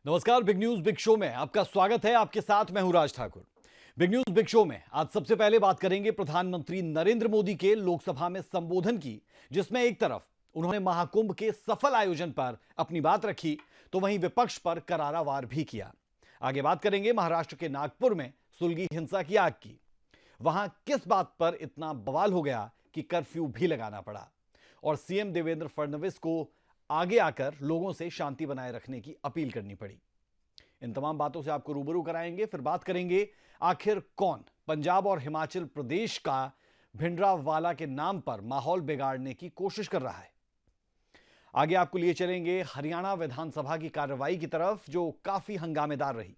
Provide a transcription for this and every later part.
नमस्कार, big news big show में आपका स्वागत है। आपके साथ मैं हूं Raj Thakur. Big news big show में आज सबसे पहले बात करेंगे प्रधानमंत्री नरेंद्र मोदी के लोकसभा में संबोधन की, जिसमें एक तरफ उन्होंने महाकुंभ के सफल आयोजन पर अपनी बात रखी, तो वहीं विपक्ष पर करारा वार भी किया। आगे बात करेंगे महाराष्ट्र के नागपुर में सुलगी हिंसा की आग की। वहां किस बात पर इतना बवाल हो गया कि कर्फ्यू भी लगाना पड़ा, और सीएम देवेंद्र फडणवीस को आगे आकर लोगों से शांति बनाए रखने की अपील करनी पड़ी। इन तमाम बातों से आपको रूबरू कराएंगे। फिर बात करेंगे आखिर कौन पंजाब और हिमाचल प्रदेश का भिंडरावाला के नाम पर माहौल बिगाड़ने की कोशिश कर रहा है। आगे आपको लिए चलेंगे हरियाणा विधानसभा की कार्रवाई की तरफ, जो काफी हंगामेदार रही।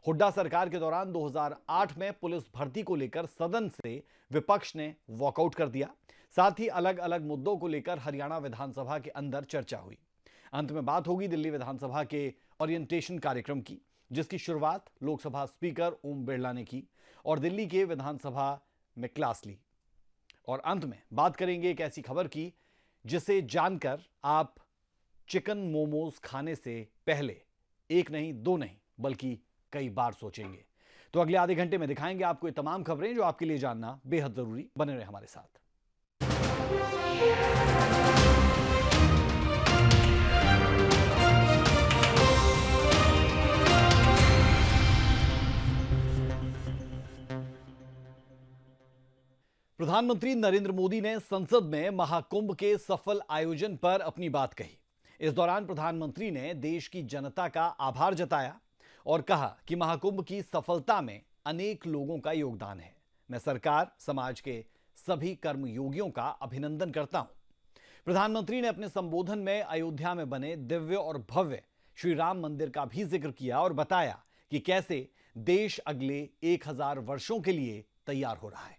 हुड्डा सरकार के दौरान 2008 में पुलिस भर्ती को लेकर सदन से विपक्ष ने वॉकआउट कर दिया। साथ ही अलग अलग मुद्दों को लेकर हरियाणा विधानसभा के अंदर चर्चा हुई। अंत में बात होगी दिल्ली विधानसभा के ओरिएंटेशन कार्यक्रम की, जिसकी शुरुआत लोकसभा स्पीकर ओम बिरला ने की और दिल्ली के विधानसभा में क्लास ली। और अंत में बात करेंगे एक ऐसी खबर की जिसे जानकर आप चिकन मोमोज खाने से पहले एक नहीं, दो नहीं, बल्कि कई बार सोचेंगे। तो अगले आधे घंटे में दिखाएंगे आपको ये तमाम खबरें जो आपके लिए जानना बेहद जरूरी। बने रहे हमारे साथ। प्रधानमंत्री नरेंद्र मोदी ने संसद में महाकुंभ के सफल आयोजन पर अपनी बात कही। इस दौरान प्रधानमंत्री ने देश की जनता का आभार जताया और कहा कि महाकुंभ की सफलता में अनेक लोगों का योगदान है। मैं सरकार, समाज के सभी कर्मयोगियों का अभिनंदन करता हूं। प्रधानमंत्री ने अपने संबोधन में अयोध्या में बने दिव्य और भव्य श्री राम मंदिर का भी जिक्र किया और बताया कि कैसे देश अगले 1000 वर्षों के लिए तैयार हो रहा है।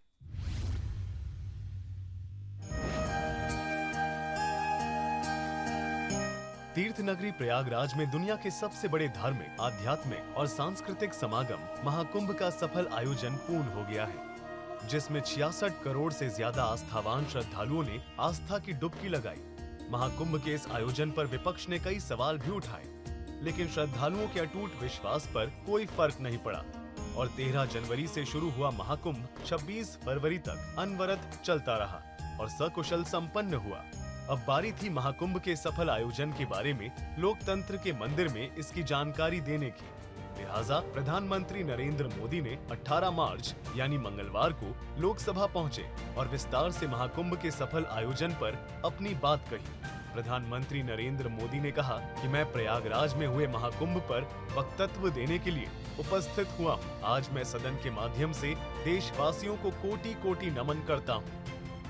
तीर्थ नगरी प्रयागराज में दुनिया के सबसे बड़े धार्मिक, आध्यात्मिक और सांस्कृतिक समागम महाकुंभ का सफल आयोजन पूर्ण हो गया है, जिसमें 66 करोड़ से ज्यादा आस्थावान श्रद्धालुओं ने आस्था की डुबकी लगाई। महाकुंभ के इस आयोजन पर विपक्ष ने कई सवाल भी उठाए, लेकिन श्रद्धालुओं के अटूट विश्वास पर कोई फर्क नहीं पड़ा और 13 जनवरी से शुरू हुआ महाकुंभ 26 फरवरी तक अनवरत चलता रहा और सकुशल संपन्न हुआ। अब बारी थी महाकुंभ के सफल आयोजन के बारे में लोकतंत्र के मंदिर में इसकी जानकारी देने की। लिहाजा प्रधानमंत्री नरेंद्र मोदी ने 18 मार्च यानी मंगलवार को लोकसभा पहुंचे और विस्तार से महाकुंभ के सफल आयोजन पर अपनी बात कही। प्रधानमंत्री नरेंद्र मोदी ने कहा कि मैं प्रयागराज में हुए महाकुंभ पर वक्तव्य देने के लिए उपस्थित हुआ हूँ। आज मैं सदन के माध्यम से देशवासियों को कोटि कोटि नमन करता हूँ,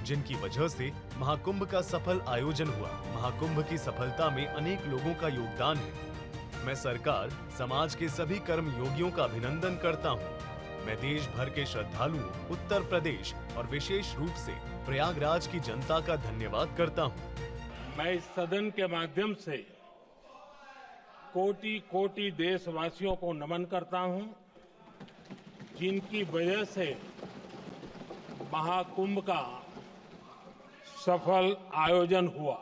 जिनकी वजह से महाकुंभ का सफल आयोजन हुआ। महाकुंभ की सफलता में अनेक लोगों का योगदान है। मैं सरकार, समाज के सभी कर्मयोगियों का अभिनंदन करता हूँ। मैं देश भर के श्रद्धालुओं, उत्तर प्रदेश और विशेष रूप से प्रयागराज की जनता का धन्यवाद करता हूँ। मैं इस सदन के माध्यम से कोटि कोटि देशवासियों को नमन करता हूँ, जिनकी वजह से महाकुंभ का सफल आयोजन हुआ।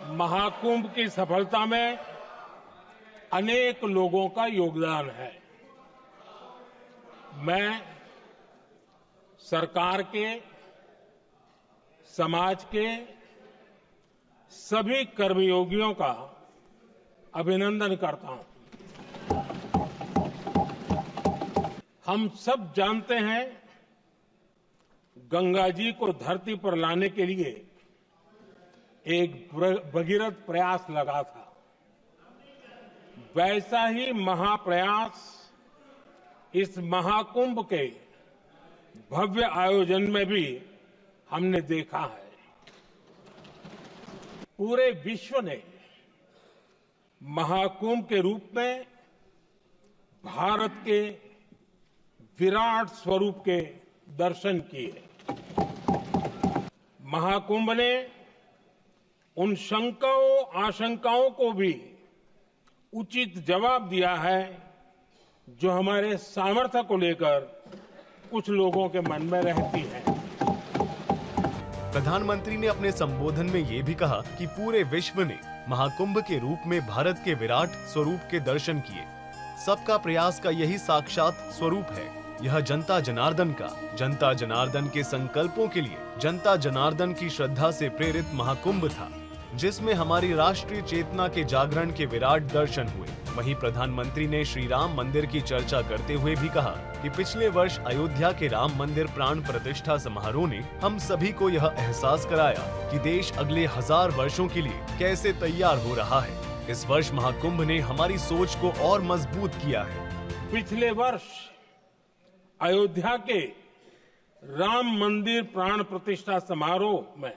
महाकुंभ की सफलता में अनेक लोगों का योगदान है। मैं सरकार के, समाज के सभी कर्मयोगियों का अभिनंदन करता हूं। हम सब जानते हैं, गंगा जी को धरती पर लाने के लिए एक भगीरथ प्रयास लगा था। वैसा ही महाप्रयास इस महाकुंभ के भव्य आयोजन में भी हमने देखा है। पूरे विश्व ने महाकुंभ के रूप में भारत के विराट स्वरूप के दर्शन किए। महाकुंभ ने उन शंकाओं, आशंकाओं को भी उचित जवाब दिया है जो हमारे सामर्थ्य को लेकर कुछ लोगों के मन में रहती है। प्रधानमंत्री ने अपने संबोधन में ये भी कहा कि पूरे विश्व ने महाकुंभ के रूप में भारत के विराट स्वरूप के दर्शन किए। सबका प्रयास का यही साक्षात स्वरूप है। यह जनता जनार्दन के संकल्पों के लिए जनता जनार्दन की श्रद्धा से प्रेरित महाकुंभ था, जिसमें हमारी राष्ट्रीय चेतना के जागरण के विराट दर्शन हुए। वहीं प्रधानमंत्री ने श्री राम मंदिर की चर्चा करते हुए भी कहा कि पिछले वर्ष अयोध्या के राम मंदिर प्राण प्रतिष्ठा समारोह ने हम सभी को यह एहसास कराया कि देश अगले 1000 वर्षों के लिए कैसे तैयार हो रहा है। इस वर्ष महाकुंभ ने हमारी सोच को और मजबूत किया है। पिछले वर्ष अयोध्या के राम मंदिर प्राण प्रतिष्ठा समारोह में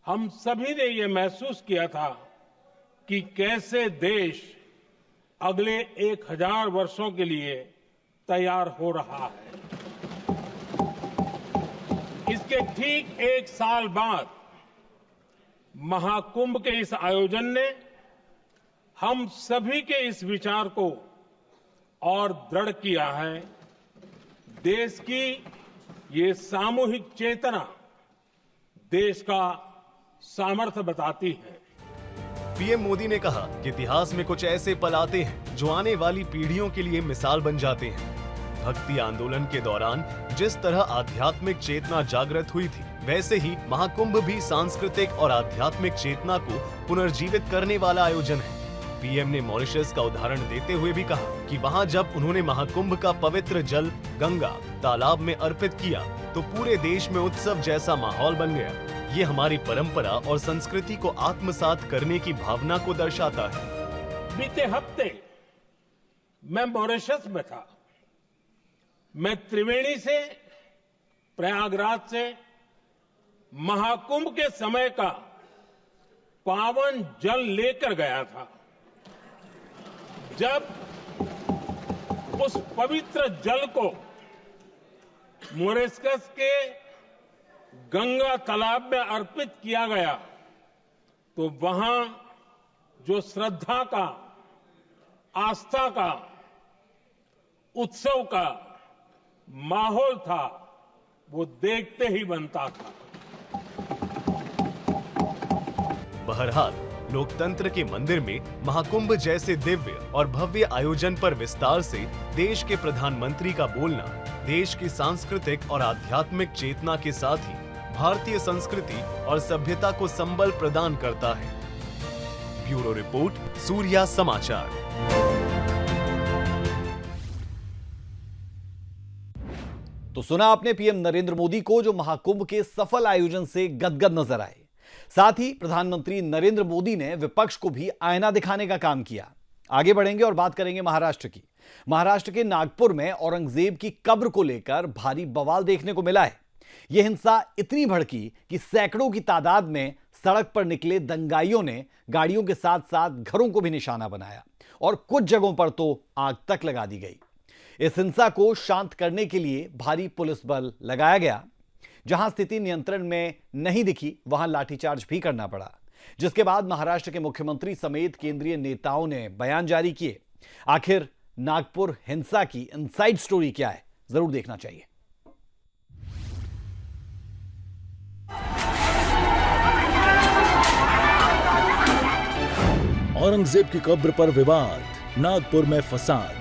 हम सभी ने ये महसूस किया था कि कैसे देश अगले 1000 वर्षों के लिए तैयार हो रहा है। इसके ठीक 1 साल बाद महाकुंभ के इस आयोजन ने हम सभी के इस विचार को और दृढ़ किया है। देश की ये सामूहिक चेतना देश का सामर्थ्य बताती है। पीएम मोदी ने कहा कि इतिहास में कुछ ऐसे पल आते हैं जो आने वाली पीढ़ियों के लिए मिसाल बन जाते हैं। भक्ति आंदोलन के दौरान जिस तरह आध्यात्मिक चेतना जागृत हुई थी, वैसे ही महाकुंभ भी सांस्कृतिक और आध्यात्मिक चेतना को पुनर्जीवित करने वाला आयोजन है। पीएम ने मॉरिशस का उदाहरण देते हुए भी कहा कि वहां जब उन्होंने महाकुंभ का पवित्र जल गंगा तालाब में अर्पित किया तो पूरे देश में उत्सव जैसा माहौल बन गया। ये हमारी परंपरा और संस्कृति को आत्मसात करने की भावना को दर्शाता है। बीते हफ्ते मैं मॉरिशस में था। मैं त्रिवेणी से, प्रयागराज से महाकुंभ के समय का पावन जल लेकर गया था। जब उस पवित्र जल को मॉरिशस के गंगा तालाब में अर्पित किया गया तो वहां जो श्रद्धा का, आस्था का, उत्सव का माहौल था वो देखते ही बनता था। बहरहाल लोकतंत्र के मंदिर में महाकुंभ जैसे दिव्य और भव्य आयोजन पर विस्तार से देश के प्रधानमंत्री का बोलना देश की सांस्कृतिक और आध्यात्मिक चेतना के साथ ही भारतीय संस्कृति और सभ्यता को संबल प्रदान करता है। ब्यूरो रिपोर्ट, सूर्या समाचार। तो सुना आपने पीएम नरेंद्र मोदी को, जो महाकुंभ के सफल आयोजन से गदगद नजर आए। साथ ही प्रधानमंत्री नरेंद्र मोदी ने विपक्ष को भी आईना दिखाने का काम किया। आगे बढ़ेंगे और बात करेंगे महाराष्ट्र की। महाराष्ट्र के नागपुर में औरंगजेब की कब्र को लेकर भारी बवाल देखने को मिला है। यह हिंसा इतनी भड़की कि सैकड़ों की तादाद में सड़क पर निकले दंगाइयों ने गाड़ियों के साथ साथ घरों को भी निशाना बनाया और कुछ जगहों पर तो आग तक लगा दी गई। इस हिंसा को शांत करने के लिए भारी पुलिस बल लगाया गया। जहां स्थिति नियंत्रण में नहीं दिखी, वहां लाठीचार्ज भी करना पड़ा, जिसके बाद महाराष्ट्र के मुख्यमंत्री समेत केंद्रीय नेताओं ने बयान जारी किए। आखिर नागपुर हिंसा की इनसाइड स्टोरी क्या है, जरूर देखना चाहिए। औरंगजेब की कब्र पर विवाद, नागपुर में फसाद।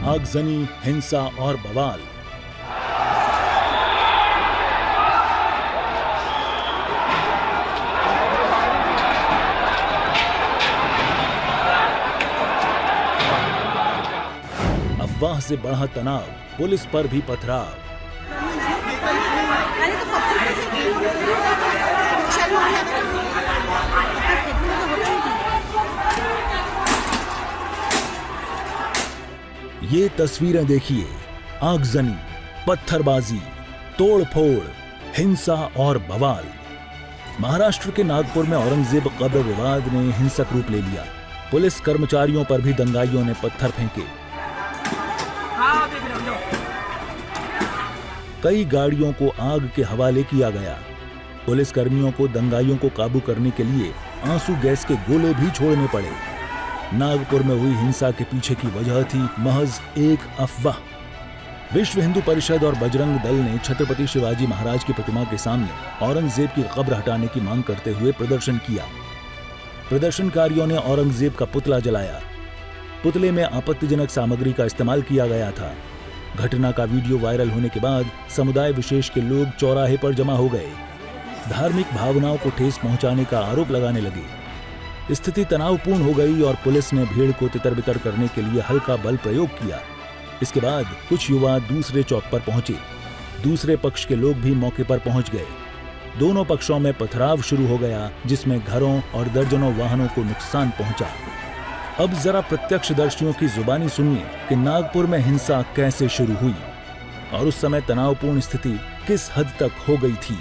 आगजनी, हिंसा और बवाल। अफवाह से बढ़ा तनाव, पुलिस पर भी पथराव। ये तस्वीरें देखिए, आगजनी, पत्थरबाजी, तोड़फोड़, हिंसा और बवाल। महाराष्ट्र के नागपुर में औरंगजेब कब्र विवाद ने हिंसक रूप ले लिया। पुलिस कर्मचारियों पर भी दंगाइयों ने पत्थर फेंके। कई गाड़ियों को आग के हवाले किया गया। पुलिस कर्मियों को दंगाइयों को काबू करने के लिए आंसू गैस के गोले भी छोड़ने पड़े। नागपुर में हुई हिंसा के पीछे की वजह थी महज एक अफवाह। विश्व हिंदू परिषद और बजरंग दल ने छत्रपति शिवाजी महाराज की प्रतिमा के सामने औरंगजेब की कब्र हटाने की मांग करते हुए प्रदर्शन किया। प्रदर्शनकारियों ने औरंगजेब का पुतला जलाया। पुतले में आपत्तिजनक सामग्री का इस्तेमाल किया गया था। घटना का वीडियो वायरल होने के बाद समुदाय विशेष के लोग चौराहे पर जमा हो गए। धार्मिक भावनाओं को ठेस पहुंचाने का आरोप लगाने लगे। स्थिति तनावपूर्ण हो गई और पुलिस ने भीड़ को तितर-बितर करने के लिए हल्का बल प्रयोग किया। इसके बाद कुछ युवा दूसरे चौक पर पहुंचे। दूसरे पक्ष के लोग भी मौके पर पहुंच गए। दोनों पक्षों में पथराव शुरू हो गया, जिसमें घरों और दर्जनों वाहनों को नुकसान पहुंचा। अब जरा प्रत्यक्षदर्शियों की जुबानी सुनिए कि नागपुर में हिंसा कैसे शुरू हुई और उस समय तनावपूर्ण स्थिति किस हद तक हो गई थी।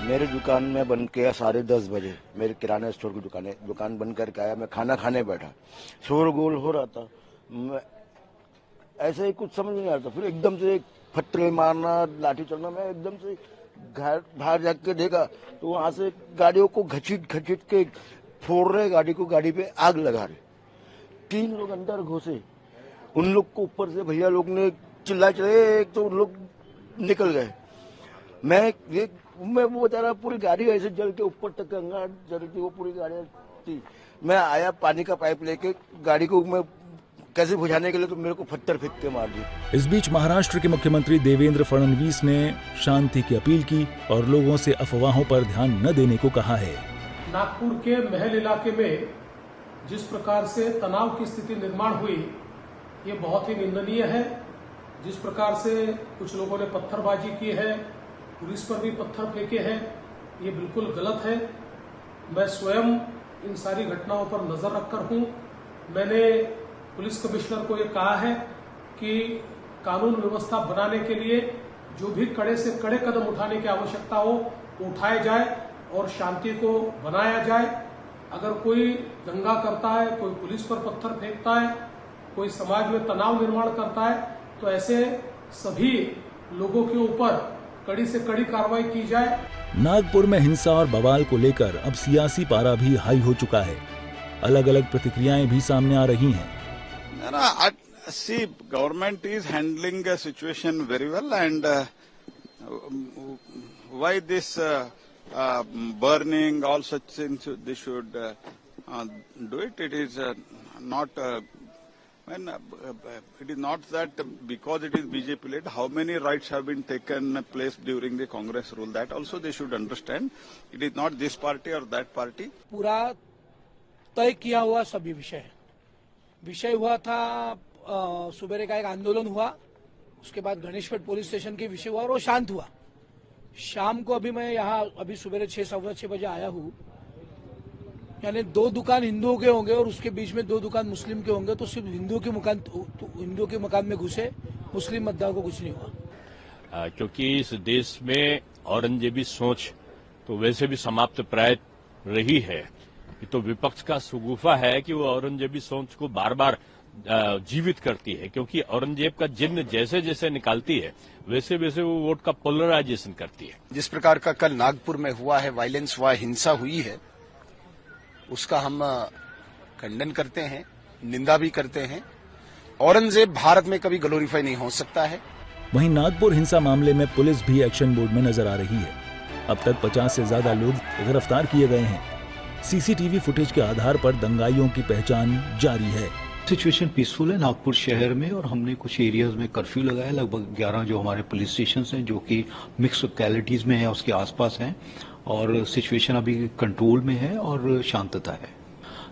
मेरी दुकान में बंद किया 10:30 बजे। मेरे किराना स्टोर की दुकान बंद करके आया। मैं खाना खाने बैठा, शोरगुल हो रहा था। मैं ऐसे ही कुछ समझ नहीं आ रहा था। फिर एकदम से पत्थर मारना, लाठी चलना। मैं एकदम से घर बाहर जाके देखा तो वहां से गाड़ियों को घसीट के फोड़ रहे, गाड़ी पे आग लगा रहे। 3 लोग अंदर घुसे। उन लोग को ऊपर से भैया लोग ने चिल्लाए, एक तो उन लोग निकल गए। मैं वो बेचारा पूरी गाड़ी ऐसे जल के ऊपर तक अंगार जल रही थी, वो पूरी गाड़ी थी। मैं आया पानी का पाइप लेके गाड़ी को मैं कैसे बुझाने के लिए, तो मेरे को पत्थर फेंक के मार दिया। इस बीच महाराष्ट्र के मुख्यमंत्री देवेंद्र फडणवीस ने शांति की अपील की और लोगों से अफवाहों पर ध्यान न देने को कहा है। नागपुर के महल इलाके में जिस प्रकार से तनाव की स्थिति निर्माण हुई, ये बहुत ही निंदनीय है। जिस प्रकार से कुछ लोगों ने पत्थरबाजी की है, पुलिस पर भी पत्थर फेंके हैं, ये बिल्कुल गलत है। मैं स्वयं इन सारी घटनाओं पर नजर रखकर हूं। मैंने पुलिस कमिश्नर को ये कहा है कि कानून व्यवस्था बनाने के लिए जो भी कड़े से कड़े कदम उठाने की आवश्यकता हो वो उठाए जाए और शांति को बनाया जाए। अगर कोई दंगा करता है, कोई पुलिस पर पत्थर फेंकता है, कोई समाज में तनाव निर्माण करता है, तो ऐसे सभी लोगों के ऊपर कड़ी से कड़ी कार्रवाई की जाए। नागपुर में हिंसा और बवाल को लेकर अब सियासी पारा भी हाई हो चुका है। अलग अलग प्रतिक्रियाएं भी सामने आ रही हैं। See, government is handling the situation very well, and why this burning, all such things, they should do it. It is not. It is not that because it is BJP led, how many rights have been taken place during the Congress rule. That also they should understand. It is not this party or that party. पूरा तय किया हुआ सभी विषय हुआ था। सुबेरे का एक आंदोलन हुआ, उसके बाद गणेशपेट पुलिस स्टेशन के विषय हुआ और वो शांत हुआ। शाम को अभी मैं यहाँ अभी सुबेरे 6-6:15 बजे आया हूँ। यानी 2 दुकान हिंदुओं के होंगे और उसके बीच में 2 दुकान मुस्लिम के होंगे, तो सिर्फ हिंदुओं के मकान में घुसे, मुस्लिम मतदार को कुछ नहीं हुआ। क्योंकि इस देश में औरंगजेबी सोच तो वैसे भी समाप्त प्राय रही है। ये तो विपक्ष का सुगुफा है कि वो औरंगजेबी सोच को बार बार जीवित करती है, क्योंकि औरंगजेब का जिन्न जैसे जैसे निकालती है वैसे वैसे वो वोट का पोलराइजेशन करती है। जिस प्रकार का कल नागपुर में हुआ है, वायलेंस हुआ, हिंसा हुई है, उसका हम खंडन करते हैं, निंदा भी करते हैं। औरंगजेब भारत में कभी ग्लोरीफाई नहीं हो सकता है। वहीं नागपुर हिंसा मामले में पुलिस भी एक्शन मोड में नजर आ रही है। अब तक 50 से ज्यादा लोग गिरफ्तार किए गए हैं। सीसीटीवी फुटेज के आधार पर दंगाइयों की पहचान जारी है। सिचुएशन पीसफुल है नागपुर शहर में, और हमने कुछ एरियाज में कर्फ्यू लगाया। लगभग 11 जो हमारे पुलिस स्टेशन हैं जो कि मिक्स लोकेलिटीज में है, उसके आसपास हैं, और सिचुएशन अभी कंट्रोल में है और शांतता है।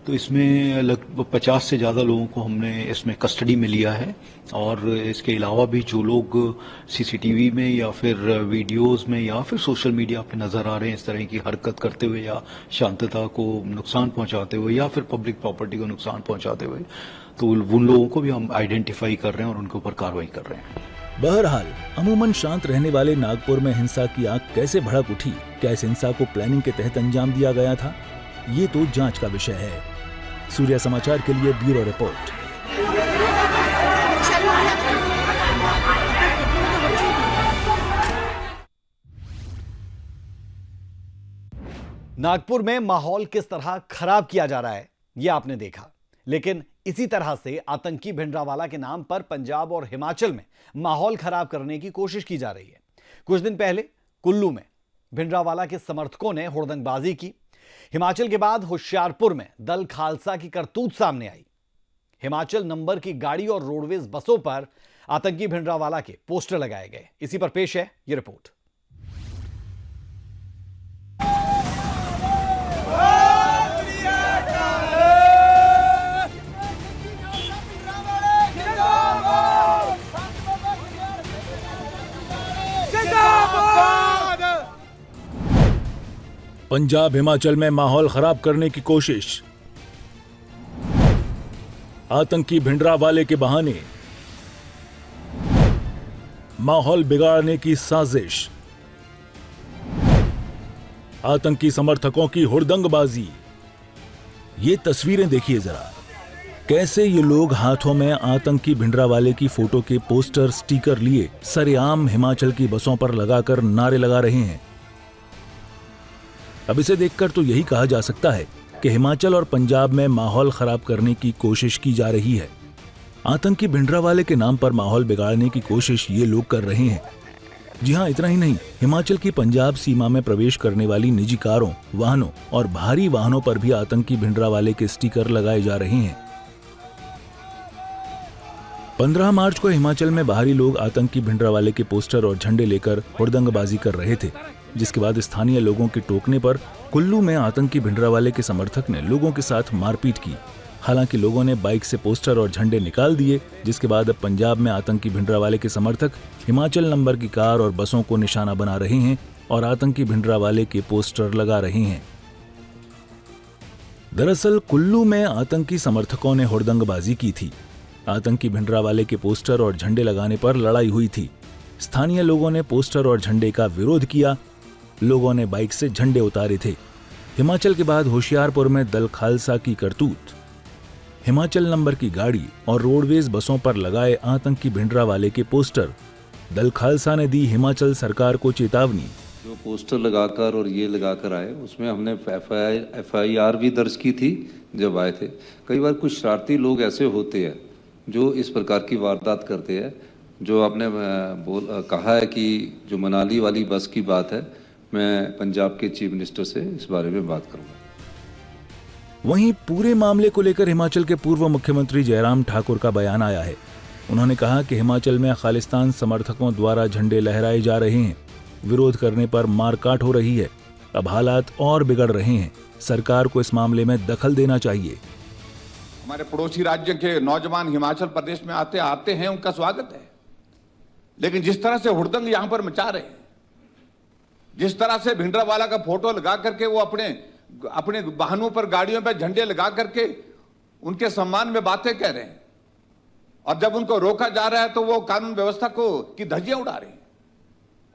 तो इसमें लगभग 50 से ज़्यादा लोगों को हमने इसमें कस्टडी में लिया है। और इसके अलावा भी जो लोग सीसीटीवी में या फिर वीडियोस में या फिर सोशल मीडिया पे नजर आ रहे हैं इस तरह की हरकत करते हुए या शांतता को नुकसान पहुंचाते हुए या फिर पब्लिक प्रॉपर्टी को नुकसान पहुंचाते हुए, तो उन लोगों को भी हम आइडेंटिफाई कर रहे हैं और उनके ऊपर कार्रवाई कर रहे हैं। बहरहाल अमूमन शांत रहने वाले नागपुर में हिंसा की आग कैसे भड़क उठी, क्या इस हिंसा को प्लानिंग के तहत अंजाम दिया गया था, ये तो जांच का विषय है। सूर्या समाचार के लिए ब्यूरो रिपोर्ट। नागपुर में माहौल किस तरह खराब किया जा रहा है, यह आपने देखा, लेकिन इसी तरह से आतंकी भिंडरावाला के नाम पर पंजाब और हिमाचल में माहौल खराब करने की कोशिश की जा रही है। कुछ दिन पहले कुल्लू में भिंडरावाला के समर्थकों ने हुड़दंगबाजी की। हिमाचल के बाद होशियारपुर में दल खालसा की करतूत सामने आई। हिमाचल नंबर की गाड़ी और रोडवेज बसों पर आतंकी भिंडरावाला के पोस्टर लगाए गए। इसी पर पेश है यह रिपोर्ट। पंजाब हिमाचल में माहौल खराब करने की कोशिश, आतंकी भिंडरावाले के बहाने माहौल बिगाड़ने की साजिश, आतंकी समर्थकों की हुड़दंगबाजी। ये तस्वीरें देखिए जरा, कैसे ये लोग हाथों में आतंकी भिंडरावाले की फोटो के पोस्टर स्टिकर लिए सरेआम हिमाचल की बसों पर लगाकर नारे लगा रहे हैं। अब इसे देखकर तो यही कहा जा सकता है कि हिमाचल और पंजाब में माहौल खराब करने की कोशिश की जा रही है। आतंकी भिंडरावाले के नाम पर माहौल बिगाड़ने की कोशिश ये लोग कर रहे हैं। जी हां, इतना ही नहीं, हिमाचल की पंजाब सीमा में प्रवेश करने वाली निजी कारों, वाहनों और भारी वाहनों पर भी आतंकी भिंडरावाले के स्टिकर लगाए जा रहे हैं। 15 मार्च को हिमाचल में बाहरी लोग आतंकी भिंडरावाले के पोस्टर और झंडे लेकर हुड़दंगबाजी कर रहे थे, जिसके बाद स्थानीय लोगों के टोकने पर कुल्लू में आतंकी भिंडरावाले के समर्थक ने लोगों के साथ मारपीट की। हालांकि लोगों ने बाइक से पोस्टर और झंडे निकाल दिए, जिसके बाद अब पंजाब में आतंकी भिंडरावाले के समर्थक हिमाचल नंबर की कार और बसों को निशाना बना रहे हैं और आतंकी भिंडरावाले के पोस्टर लगा रहे हैं। दरअसल कुल्लू में आतंकी समर्थकों ने हुड़दंगबाजी की थी। आतंकी भिंडरावाले के पोस्टर और झंडे लगाने पर लड़ाई हुई थी। स्थानीय लोगों ने पोस्टर और झंडे का विरोध किया। लोगों ने बाइक से झंडे उतारे थे। हिमाचल के बाद होशियारपुर में दल खालसा की करतूत। हिमाचल नंबर की गाड़ी और रोडवेज बसों पर लगाए आतंकी भिंडरावाले के पोस्टर। दल खालसा ने दी हिमाचल सरकार को चेतावनी। जो पोस्टर लगाकर और ये लगाकर आए, उसमें हमने FIR भी दर्ज की थी जब आए थे। कई बार कुछ शरारती लोग ऐसे होते हैं जो इस प्रकार की वारदात करते हैं। जो आपने कहा है कि जो मनाली वाली बस की बात है, मैं पंजाब के चीफ मिनिस्टर से इस बारे में बात करूंगा। वहीं पूरे मामले को लेकर हिमाचल के पूर्व मुख्यमंत्री जयराम ठाकुर का बयान आया है। उन्होंने कहा कि हिमाचल में खालिस्तान समर्थकों द्वारा झंडे लहराए जा रहे हैं, विरोध करने पर मारकाट हो रही है। अब हालात और बिगड़ रहे हैं। सरकार को इस मामले में दखल देना चाहिए। हमारे पड़ोसी राज्य के नौजवान हिमाचल प्रदेश में आते हैं, उनका स्वागत है, लेकिन जिस तरह से हुड़दंग यहां पर मचा रहे हैं, जिस तरह से भिंडरावाला का फोटो लगा करके वो अपने वाहनों पर, गाड़ियों पर झंडे लगा करके उनके सम्मान में बातें कह रहे हैं, और जब उनको रोका जा रहा है तो वो कानून व्यवस्था की धज्जियां उड़ा रहे हैं।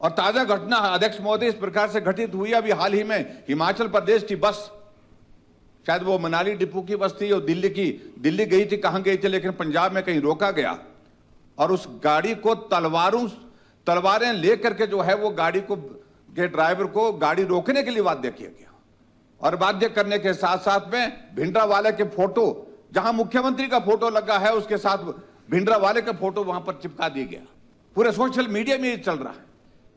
और ताजा घटना अध्यक्ष महोदय इस प्रकार से घटित हुई अभी हाल ही में। हिमाचल प्रदेश की बस, शायद वो मनाली डिपो की बस थी और दिल्ली गई थी, कहां गई थी, लेकिन पंजाब में कहीं रोका गया और उस गाड़ी को तलवारें लेकर के जो है वो गाड़ी के ड्राइवर को गाड़ी रोकने के लिए बाध्य किया गया। और बाध्य करने के साथ साथ में भिंडरावाले के फोटो, जहां मुख्यमंत्री का फोटो लगा है, उसके साथ भिंडरावाले का फोटो वहां पर चिपका दिया गया। पूरे सोशल मीडिया में ये चल रहा है।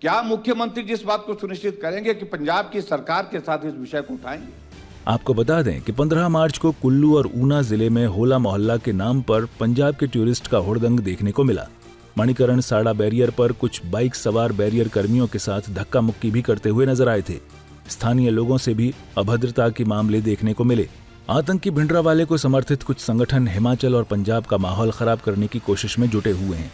क्या मुख्यमंत्री जिस बात को सुनिश्चित करेंगे कि पंजाब की सरकार के साथ इस विषय को उठाएंगे? आपको बता दें कि 15 मार्च को कुल्लू और ऊना जिले में होला मोहल्ला के नाम पर पंजाब के टूरिस्ट का हुड़दंग देखने को मिला। मणिकरण साड़ा बैरियर पर कुछ बाइक सवार बैरियर कर्मियों के साथ धक्का मुक्की भी करते हुए नजर आए थे। स्थानीय लोगों से भी अभद्रता के मामले देखने को मिले। आतंकी भिंडरावाले को समर्थित कुछ संगठन हिमाचल और पंजाब का माहौल खराब करने की कोशिश में जुटे हुए हैं।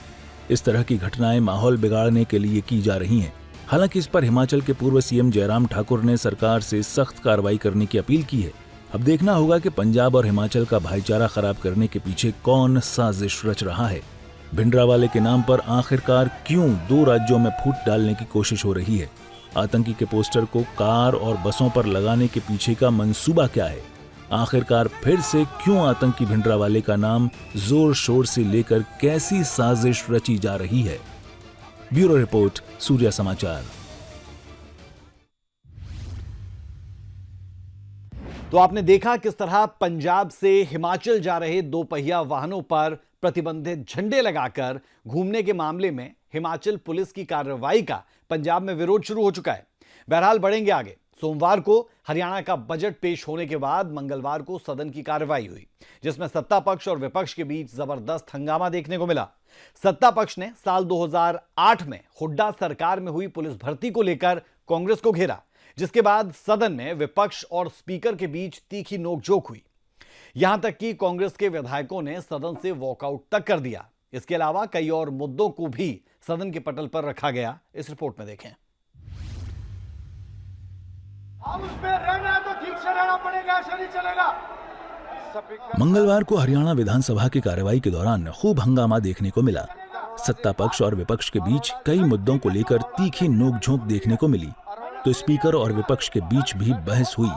इस तरह की घटनाएं माहौल बिगाड़ने के लिए की जा रही हैं। हालांकि इस पर हिमाचल के पूर्व सीएम जयराम ठाकुर ने सरकार से सख्त कार्रवाई करने की अपील की है। अब देखना होगा कि पंजाब और हिमाचल का भाईचारा खराब करने के पीछे कौन साजिश रच रहा है। भिंडरावाले के नाम पर आखिरकार क्यों 2 राज्यों में फूट डालने की कोशिश हो रही है? आतंकी के पोस्टर को कार और बसों पर लगाने के पीछे का मंसूबा क्या है? आखिरकार फिर से क्यों आतंकी भिंडरावाले का नाम जोर शोर से लेकर कैसी साजिश रची जा रही है? ब्यूरो रिपोर्ट, सूर्या समाचार। तो आपने देखा किस तरह पंजाब से हिमाचल जा रहे दो पहिया वाहनों पर प्रतिबंधित झंडे लगाकर घूमने के मामले में हिमाचल पुलिस की कार्रवाई का पंजाब में विरोध शुरू हो चुका है। बहरहाल बढ़ेंगे आगे। सोमवार को हरियाणा का बजट पेश होने के बाद मंगलवार को सदन की कार्रवाई हुई, जिसमें सत्ता पक्ष और विपक्ष के बीच जबरदस्त हंगामा देखने को मिला। सत्ता पक्ष ने साल 2008 में हुड्डा सरकार में हुई पुलिस भर्ती को लेकर कांग्रेस को घेरा, जिसके बाद सदन में विपक्ष और स्पीकर के बीच तीखी नोकझोंक हुई। यहां तक कि कांग्रेस के विधायकों ने सदन से वॉकआउट तक कर दिया। इसके अलावा कई और मुद्दों को भी सदन के पटल पर रखा गया। इस रिपोर्ट में देखें। हम उसमें रहना है तो ठीक से रहना पड़ेगा, ऐसा नहीं चलेगा। मंगलवार को हरियाणा विधानसभा की कार्रवाई के दौरान खूब हंगामा देखने को मिला। सत्ता पक्ष और विपक्ष के बीच कई मुद्दों को लेकर तीखी नोकझोंक देखने को मिली, तो स्पीकर और विपक्ष के बीच भी बहस हुई। वो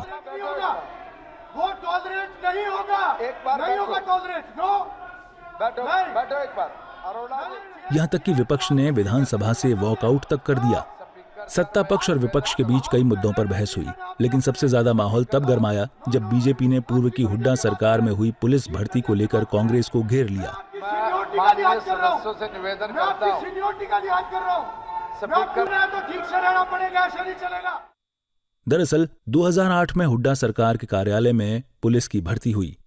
टॉलरेट नहीं होगा, नहीं होगा टॉलरेट। नो, बैठो एक बार। यहां तक कि विपक्ष ने विधानसभा से वॉकआउट तक कर दिया। सत्ता पक्ष और विपक्ष के बीच कई मुद्दों पर बहस हुई, लेकिन सबसे ज्यादा माहौल तब गरमाया जब बीजेपी ने पूर्व की हुड्डा सरकार में हुई पुलिस भर्ती को लेकर कांग्रेस को घेर लिया। सदस्यों से निवेदन करता हूं, सीनियरिटी का लिहाज कर रहा हूं। तो ठीक से रहना पड़ेगा, ऐसा नहीं चलेगा। दरअसल 2008 में हुड्डा सरकार के कार्यालय में पुलिस की भर्ती हुई।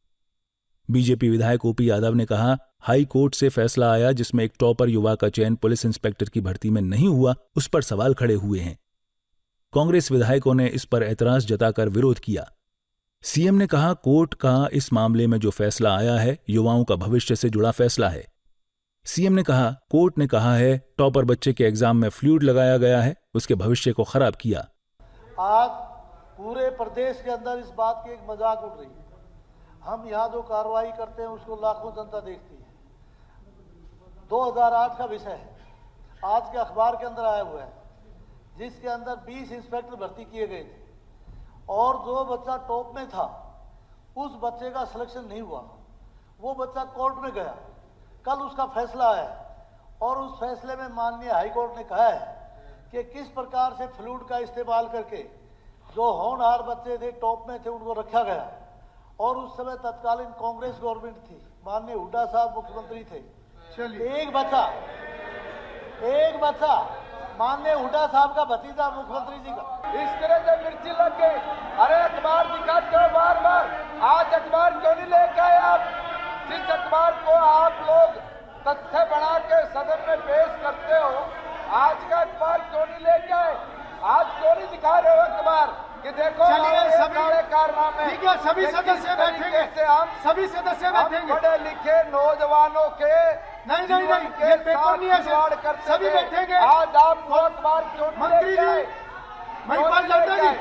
बीजेपी विधायक ओपी यादव ने कहा, हाई कोर्ट से फैसला आया जिसमें एक टॉपर युवा का चयन पुलिस इंस्पेक्टर की भर्ती में नहीं हुआ, उस पर सवाल खड़े हुए हैं। कांग्रेस विधायकों ने इस पर एतराज जताकर विरोध किया। सीएम ने कहा, कोर्ट का इस मामले में जो फैसला आया है युवाओं का भविष्य से जुड़ा फैसला है। सीएम ने कहा, कोर्ट ने कहा है टॉपर बच्चे के एग्जाम में फ्लूइड लगाया गया है, उसके भविष्य को खराब किया। आज पूरे प्रदेश के अंदर इस बात की एक मजाक उड़ रही है। हम यहाँ जो कार्रवाई करते हैं उसको लाखों जनता देखती है। 2008 का विषय है, आज के अखबार के अंदर आया हुआ है, जिसके अंदर 20 इंस्पेक्टर भर्ती किए गए थे और जो बच्चा टॉप में था उस बच्चे का सिलेक्शन नहीं हुआ। वो बच्चा कोर्ट में गया, कल उसका फैसला आया और उस फैसले में माननीय हाई कोर्ट ने कहा है कि किस प्रकार से फ्लूइड का इस्तेमाल करके जो होनहार बच्चे थे टॉप में थे उनको रखा गया। और उस समय तत्कालीन कांग्रेस गवर्नमेंट थी, माननीय हुड्डा साहब मुख्यमंत्री थे। एक बच्चा माननीय हुड्डा साहब का भतीजा मुख्यमंत्री जी का। इस तरह से मिर्ची लग गई। अरे अखबार दिखाते हो बार बार, आज अखबार क्यों नहीं लेके आए आप? जिस अखबार को आप लोग तथ्य बना के सदन में पेश करते हो, आज का अखबार क्यों नहीं लेके आए? आज क्यों नहीं दिखा रहे हो अखबार कि देखो सभी कारनामे? ठीक है, सभी सदस्य बैठेंगे, सभी सदस्य बैठेंगे। पढ़े लिखे नौजवानों के नहीं, ये पेपर नहीं है, सभी बैठेंगे। आज आप अखबार क्यों मंत्री जी, महिपाल लाडा जी,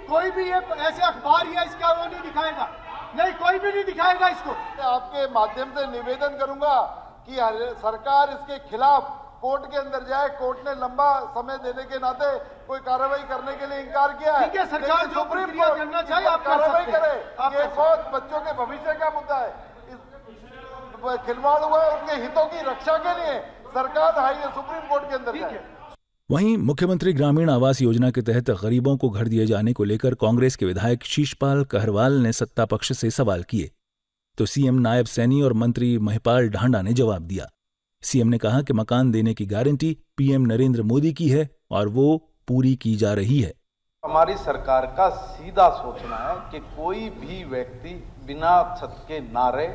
कोई भी ये ऐसे अखबार या इसका वो नहीं दिखाएगा। नहीं, कोई भी नहीं दिखाएगा इसको। आपके माध्यम से निवेदन करूंगा कि सरकार इसके खिलाफ कोर्ट के अंदर जाए। कोर्ट ने लंबा समय देने के नाते कोई कार्रवाई करने के लिए इनकार किया है। ठीक है, सरकार जो प्रक्रिया करना चाहिए आप कार्रवाई करे। ये बहुत बच्चों के भविष्य का मुद्दा है। खिलवाड़ हुआ है उनके हितों की रक्षा के लिए सरकार सुप्रीम कोर्ट के अंदर जाए। वहीं मुख्यमंत्री ग्रामीण आवास योजना के तहत गरीबों को घर दिए जाने को लेकर कांग्रेस के विधायक शीशपाल कहरवाल ने सत्ता पक्ष से सवाल किए, तो सीएम नायब सैनी और मंत्री महिपाल ढांडा ने जवाब दिया। सीएम ने कहा कि मकान देने की गारंटी पीएम नरेंद्र मोदी की है और वो पूरी की जा रही है। हमारी सरकार का सीधा सोचना है कि कोई भी व्यक्ति बिना छत के ना रहे।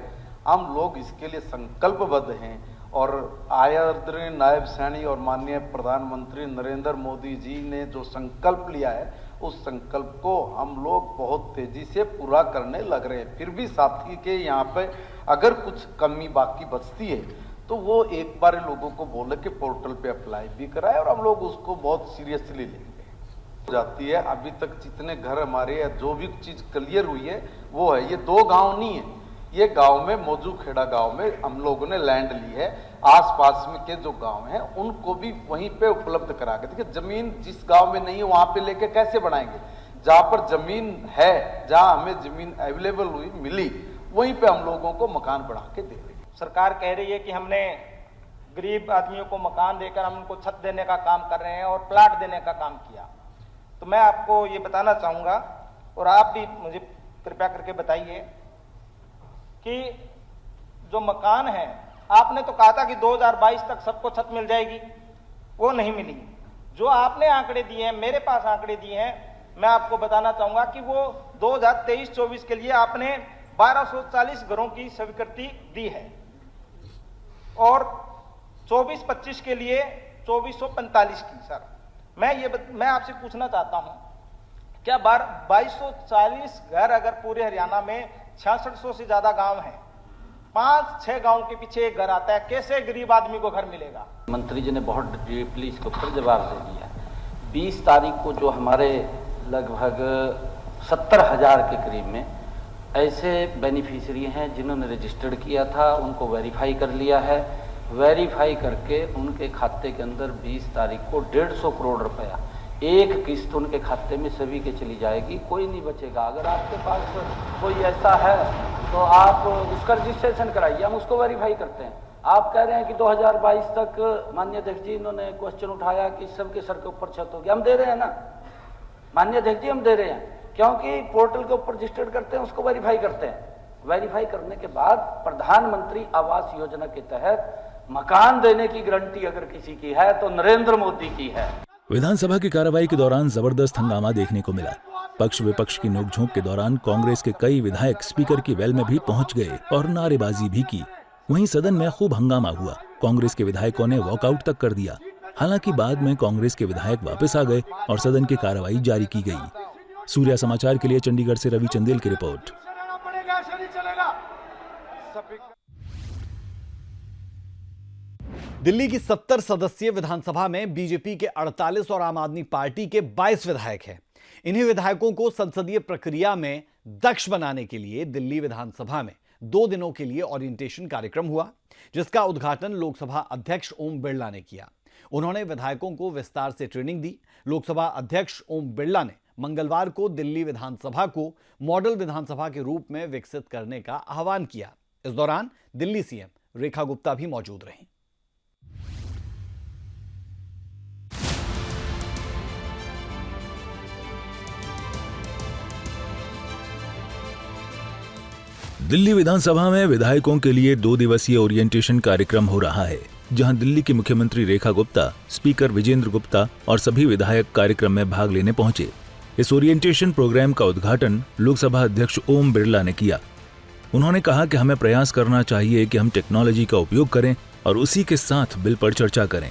हम लोग इसके लिए संकल्पबद्ध हैं और आदरणीय नायब सैनी और माननीय प्रधानमंत्री नरेंद्र मोदी जी ने जो संकल्प लिया है उस संकल्प को हम लोग बहुत तेजी से पूरा करने लग रहे हैं। फिर भी साथी के यहाँ पे अगर कुछ कमी बाकी बचती है तो वो एक बार लोगों को बोले कि पोर्टल पे अप्लाई भी कराए और हम लोग उसको बहुत सीरियसली लेंगे। जाती है अभी तक जितने घर हमारे या जो भी चीज क्लियर हुई है वो है, ये 2 गांव नहीं है, ये गांव में मौजू खेड़ा गांव में हम लोगों ने लैंड ली है। आसपास में के जो गांव हैं उनको भी वहीं पे उपलब्ध करा के, देखिए जमीन जिस गांव में नहीं है वहां पे लेके कैसे बनाएंगे। जहां पर जमीन है, जहां हमें जमीन अवेलेबल हुई मिली, वहीं पे हम लोगों को मकान बना के दे रहे हैं। सरकार कह रही है कि हमने गरीब आदमियों को मकान देकर हम उनको छत देने का काम कर रहे हैं और प्लाट देने का काम किया। तो मैं आपको ये बताना चाहूंगा और आप भी मुझे कृपया करके बताइए कि जो मकान है, आपने तो कहा था कि 2022 तक सबको छत मिल जाएगी, वो नहीं मिली। जो आपने आंकड़े दिए हैं, मेरे पास आंकड़े दिए हैं, मैं आपको बताना चाहूंगा कि वो 2023-24 के लिए आपने 1240 घरों की स्वीकृति दी है और 24-25 के लिए 2445 की। सर मैं आपसे पूछना चाहता हूं, क्या 2240 घर अगर पूरे हरियाणा में 6600 से ज्यादा गांव हैं, 5-6 गांव के पीछे एक घर आता है, कैसे गरीब आदमी को घर मिलेगा? मंत्री जी ने बहुत डीपली इसके ऊपर जवाब दे दिया। 20 तारीख को जो हमारे लगभग 70,000 के करीब में ऐसे बेनिफिशियरी हैं जिन्होंने रजिस्टर्ड किया था, उनको वेरीफाई कर लिया है। वेरीफाई करके उनके खाते के अंदर 20 तारीख को 150 करोड़ रुपया एक किस्त उनके खाते में सभी के चली जाएगी, कोई नहीं बचेगा। अगर आपके पास कोई ऐसा है तो आप उसका रजिस्ट्रेशन कराइए, हम उसको वेरीफाई करते हैं। आप कह रहे हैं कि 2022 तक माननीय अध्यक्ष जी इन्होंने क्वेश्चन उठाया कि सबके सर के ऊपर छत होगी, हम दे रहे हैं ना माननीय अध्यक्ष जी, हम दे रहे हैं, क्योंकि पोर्टल के ऊपर रजिस्टर्ड करते हैं, उसको वेरीफाई करते हैं। वेरीफाई करने के बाद प्रधानमंत्री आवास योजना के तहत मकान देने की गारंटी अगर किसी की है तो नरेंद्र मोदी की है। विधानसभा की कार्रवाई के दौरान जबरदस्त हंगामा देखने को मिला। पक्ष विपक्ष की नोकझोंक के दौरान कांग्रेस के कई विधायक स्पीकर की वेल में भी पहुंच गए और नारेबाजी भी की। वहीं सदन में खूब हंगामा हुआ। कांग्रेस के विधायकों ने वॉकआउट तक कर दिया। हालांकि बाद में कांग्रेस के विधायक वापस आ गए और सदन की कार्रवाई जारी की गई। सूर्या समाचार के लिए चंडीगढ़ से रवि चंदेल की रिपोर्ट। दिल्ली की 70 सदस्यीय विधानसभा में बीजेपी के 48 और आम आदमी पार्टी के 22 विधायक हैं। इन्हीं विधायकों को संसदीय प्रक्रिया में दक्ष बनाने के लिए दिल्ली विधानसभा में 2 दिनों के लिए ओरिएंटेशन कार्यक्रम हुआ, जिसका उद्घाटन लोकसभा अध्यक्ष ओम बिरला ने किया। उन्होंने विधायकों को विस्तार से ट्रेनिंग दी। लोकसभा अध्यक्ष ओम बिरला ने मंगलवार को दिल्ली विधानसभा को मॉडल विधानसभा के रूप में विकसित करने का आह्वान किया। इस दौरान दिल्ली सीएम रेखा गुप्ता भी मौजूद रहीं। दिल्ली विधानसभा में विधायकों के लिए 2 दिवसीय ओरिएंटेशन कार्यक्रम हो रहा है, जहां दिल्ली की मुख्यमंत्री रेखा गुप्ता, स्पीकर विजेंद्र गुप्ता और सभी विधायक कार्यक्रम में भाग लेने पहुंचे। इस ओरिएंटेशन प्रोग्राम का उद्घाटन लोकसभा अध्यक्ष ओम बिरला ने किया। उन्होंने कहा कि हमें प्रयास करना चाहिए कि हम टेक्नोलॉजी का उपयोग करें और उसी के साथ बिल पर चर्चा करें।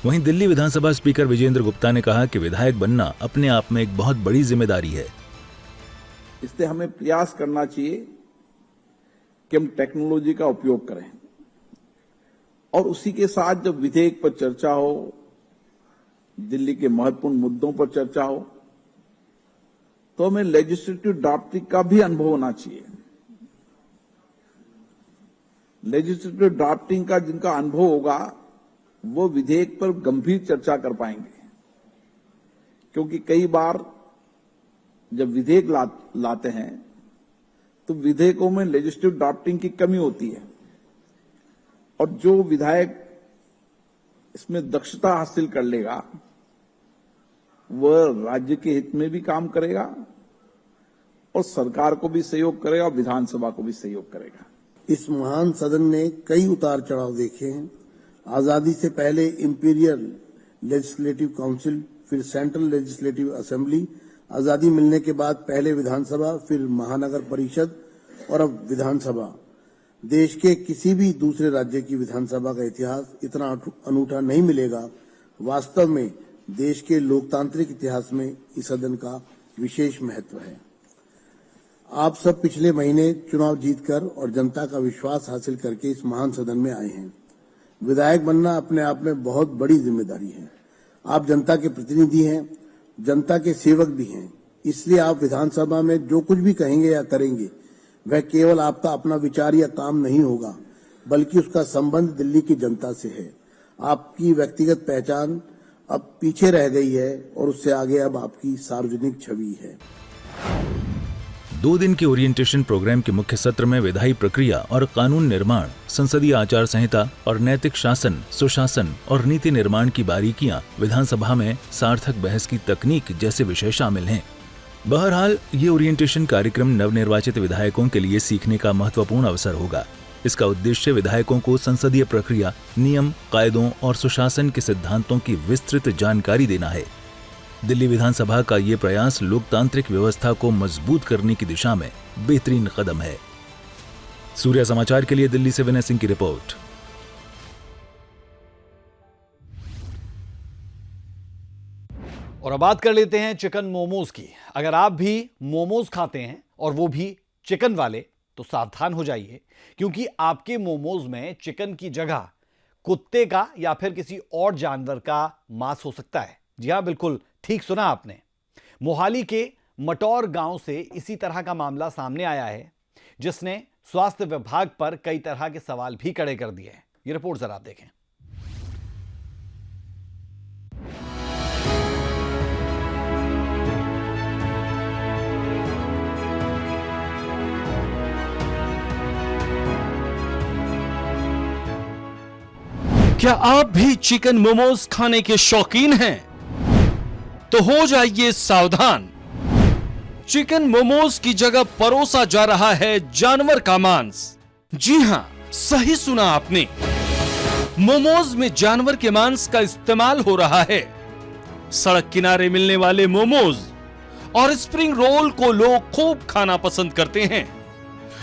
वहीं दिल्ली विधानसभा स्पीकर विजेंद्र गुप्ता ने कहा कि विधायक बनना अपने आप में एक बहुत बड़ी जिम्मेदारी है। इसलिए हमें प्रयास करना चाहिए कि हम टेक्नोलॉजी का उपयोग करें और उसी के साथ जब विधेयक पर चर्चा हो, दिल्ली के महत्वपूर्ण मुद्दों पर चर्चा हो, तो हमें लेजिस्लेटिव ड्राफ्टिंग का भी अनुभव होना चाहिए। लेजिस्लेटिव ड्राफ्टिंग का जिनका अनुभव होगा वो विधेयक पर गंभीर चर्चा कर पाएंगे, क्योंकि कई बार जब विधेयक लाते हैं तो विधेयकों में लेजिस्लेटिव ड्राफ्टिंग की कमी होती है और जो विधायक इसमें दक्षता हासिल कर लेगा वह राज्य के हित में भी काम करेगा और सरकार को भी सहयोग करेगा और विधानसभा को भी सहयोग करेगा। इस महान सदन ने कई उतार चढ़ाव देखे हैं। आजादी से पहले इंपीरियल लेजिस्लेटिव काउंसिल, फिर सेंट्रल लेजिस्लेटिव असेंबली, आजादी मिलने के बाद पहले विधानसभा, फिर महानगर परिषद और अब विधानसभा। देश के किसी भी दूसरे राज्य की विधानसभा का इतिहास इतना अनूठा नहीं मिलेगा। वास्तव में देश के लोकतांत्रिक इतिहास में इस सदन का विशेष महत्व है। आप सब पिछले महीने चुनाव जीतकर और जनता का विश्वास हासिल करके इस महान सदन में आए हैं। विधायक बनना अपने आप में बहुत बड़ी जिम्मेदारी है। आप जनता के प्रतिनिधि हैं, जनता के सेवक भी हैं। इसलिए आप विधानसभा में जो कुछ भी कहेंगे या करेंगे वह केवल आपका अपना विचार या काम नहीं होगा, बल्कि उसका संबंध दिल्ली की जनता से है। आपकी व्यक्तिगत पहचान अब पीछे रह गई है और उससे आगे अब आपकी सार्वजनिक छवि है। 2 दिन के ओरिएंटेशन प्रोग्राम के मुख्य सत्र में विधायी प्रक्रिया और कानून निर्माण, संसदीय आचार संहिता और नैतिक शासन, सुशासन और नीति निर्माण की बारीकियां, विधानसभा में सार्थक बहस की तकनीक जैसे विषय शामिल हैं। बहरहाल ये ओरिएंटेशन कार्यक्रम नवनिर्वाचित विधायकों के लिए सीखने का महत्वपूर्ण अवसर होगा। इसका उद्देश्य विधायकों को संसदीय प्रक्रिया, नियम, कायदों और सुशासन के सिद्धांतों की विस्तृत जानकारी देना है। दिल्ली विधानसभा का ये प्रयास लोकतांत्रिक व्यवस्था को मजबूत करने की दिशा में बेहतरीन कदम है। सूर्या समाचार के लिए दिल्ली से विनय सिंह की रिपोर्ट। और अब बात कर लेते हैं चिकन मोमोज की। अगर आप भी मोमोज खाते हैं और वो भी चिकन वाले, तो सावधान हो जाइए, क्योंकि आपके मोमोज में चिकन की जगह कुत्ते का या फिर किसी और जानवर का मांस हो सकता है। जी हां, बिल्कुल ठीक सुना आपने। मोहाली के मटौर गांव से इसी तरह का मामला सामने आया है, जिसने स्वास्थ्य विभाग पर कई तरह के सवाल भी खड़े कर दिए हैं। ये रिपोर्ट जरा आप देखें। क्या आप भी चिकन मोमोज खाने के शौकीन हैं? तो हो जाइए सावधान। चिकन मोमोज की जगह परोसा जा रहा है जानवर का मांस। जी हां, सही सुना आपने। मोमोज में जानवर के मांस का इस्तेमाल हो रहा है। सड़क किनारे मिलने वाले मोमोज और स्प्रिंग रोल को लोग खूब खाना पसंद करते हैं।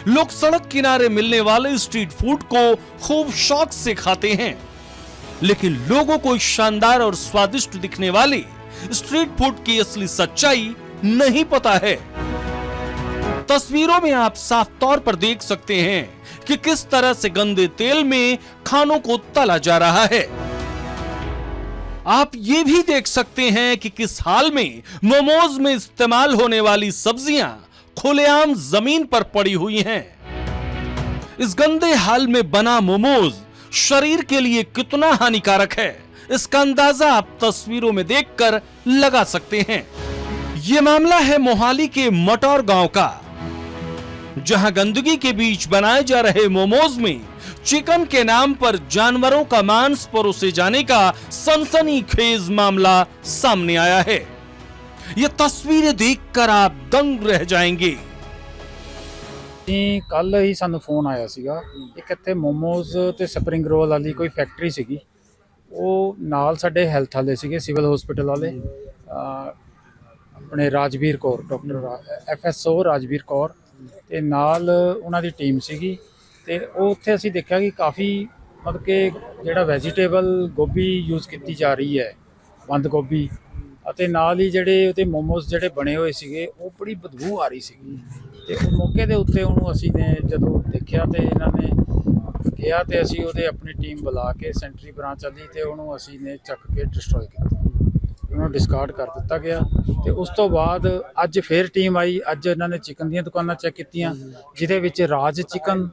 लोग सड़क किनारे मिलने वाले स्ट्रीट फूड को खूब शौक से खाते हैं, लेकिन लोगों को इस शानदार और स्वादिष्ट दिखने वाली स्ट्रीट फूड की असली सच्चाई नहीं पता है। तस्वीरों में आप साफ तौर पर देख सकते हैं कि किस तरह से गंदे तेल में खानों को तला जा रहा है। आप ये भी देख सकते हैं कि किस हाल में मोमोज में इस्तेमाल होने वाली सब्जियां खुलेआम जमीन पर पड़ी हुई हैं। इस गंदे हाल में बना मोमोज शरीर के लिए कितना हानिकारक है, इसका अंदाजा आप तस्वीरों में देखकर लगा सकते हैं। यह मामला है मोहाली के मटौर गांव का, जहां गंदगी के बीच बनाए जा रहे मोमोज में चिकन के नाम पर जानवरों का मांस परोसे जाने का सनसनीखेज मामला सामने आया है। ये तस्वीरें देखकर आप दंग रह जाएंगे। ਕੱਲ ਹੀ ਸਾਨੂੰ ਫੋਨ ਆਇਆ ਸੀਗਾ, ਇੱਕ ਇੱਥੇ ਮੋਮੋਜ਼ ਤੇ ਸਪਰਿੰਗ ਰੋਲ ਵਾਲੀ ਕੋਈ ਫੈਕਟਰੀ ਸੀਗੀ। ਉਹ ਨਾਲ ਸਾਡੇ ਹੈਲਥ ਵਾਲੇ ਸੀਗੇ, ਸਿਵਲ ਹਸਪੀਟਲ ਵਾਲੇ, ਆਪਣੇ ਰਾਜਵੀਰ ਕੌਰ, ਡਾਕਟਰ FSO ਰਾਜਵੀਰ ਕੌਰ, ਤੇ ਨਾਲ ਉਹਨਾਂ ਦੀ ਟੀਮ ਸੀਗੀ। ਤੇ ਉਹ ਉੱਥੇ ਅਸੀਂ ਦੇਖਿਆ ਕਿ ਕਾਫੀ ਮਤਲਬ ਕਿ ਜਿਹੜਾ ਵੈਜੀਟੇਬਲ ਗੋਭੀ ਯੂਜ਼ ਕੀਤੀ ਜਾ ਰਹੀ ਹੈ, ਬੰਦ ਗੋਭੀ, ਅਤੇ ਨਾਲ ਹੀ ਜਿਹੜੇ ਉਹਦੇ ਮੋਮੋਜ਼ ਜਿਹੜੇ ਬਣੇ ਹੋਏ ਸੀਗੇ, ਉਹ ਬੜੀ ਬਦਬੂ ਆ ਰਹੀ ਸੀਗੀ। ਤੇ ਉਹ ਮੌਕੇ ਦੇ ਉੱਤੇ ਉਹਨੂੰ ਅਸੀਂ ਨੇ ਜਦੋਂ ਦੇਖਿਆ ਤੇ ਇਹਨਾਂ ਨੇ ਕਿਹਾ ਤੇ ਅਸੀਂ ਉਹਦੇ ਆਪਣੀ ਟੀਮ ਬੁਲਾ ਕੇ ਸੈਂਟਰੀ ਬ੍ਰਾਂਚ ਵਾਲੀ ਤੇ ਉਹਨੂੰ ਅਸੀਂ ਨੇ ਚੱਕ ਕੇ ਡਿਸਟਰੋਏ ਕੀਤਾ, ਉਹਨੂੰ ਡਿਸਕਾਰਡ ਕਰ ਦਿੱਤਾ ਗਿਆ। ਤੇ ਉਸ ਤੋਂ ਬਾਅਦ ਅੱਜ ਫੇਰ ਟੀਮ ਆਈ। ਅੱਜ ਇਹਨਾਂ ਨੇ ਚਿਕਨ ਦੀਆਂ ਦੁਕਾਨਾਂ ਚੈੱਕ ਕੀਤੀਆਂ, ਜਿਹਦੇ ਵਿੱਚ ਰਾਜ ਚਿਕਨ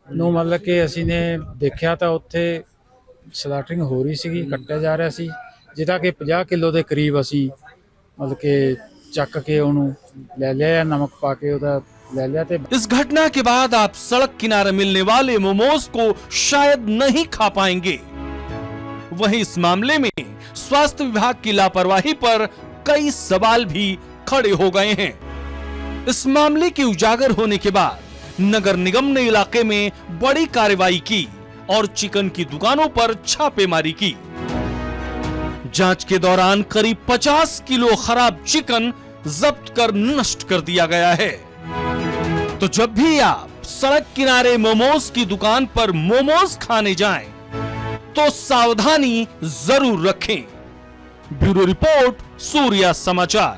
ਨੂੰ ਮਤਲਬ ਕਿ ਅਸੀਂ ਨੇ ਦੇਖਿਆ ਤਾਂ ਉੱਥੇ ਸਲਾਟਰਿੰਗ ਹੋ ਰਹੀ ਸੀਗੀ, ਕੱਟਿਆ ਜਾ ਰਿਹਾ ਸੀ, ਜਿਹਦਾ ਕਿ 50 ਕਿਲੋ ਦੇ ਕਰੀਬ ਅਸੀਂ ਮਤਲਬ ਕਿ ਚੱਕ ਕੇ ਉਹਨੂੰ ਲੈ ਲਿਆ, नमक पा के ਉਹਦਾ ले लिया। इस घटना के बाद आप सड़क किनारे मिलने वाले मोमोज को शायद नहीं खा पाएंगे। वहीं इस मामले में स्वास्थ्य विभाग की लापरवाही पर कई सवाल भी खड़े हो गए हैं। इस मामले के उजागर होने के बाद नगर निगम ने इलाके में बड़ी कार्रवाई की और चिकन की दुकानों पर छापेमारी की। जांच के दौरान करीब 50 किलो खराब चिकन जब्त कर नष्ट कर दिया गया है। तो जब भी आप सड़क किनारे मोमोज की दुकान पर मोमोज खाने जाएं, तो सावधानी जरूर रखें। ब्यूरो रिपोर्ट, सूर्या समाचार।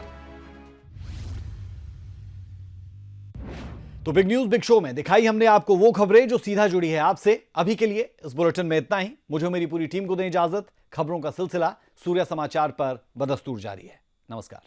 तो बिग न्यूज बिग शो में दिखाई हमने आपको वो खबरें जो सीधा जुड़ी है आपसे। अभी के लिए इस बुलेटिन में इतना ही। मुझे मेरी पूरी टीम को दें इजाजत। खबरों का सिलसिला सूर्या समाचार पर बदस्तूर जारी है। नमस्कार।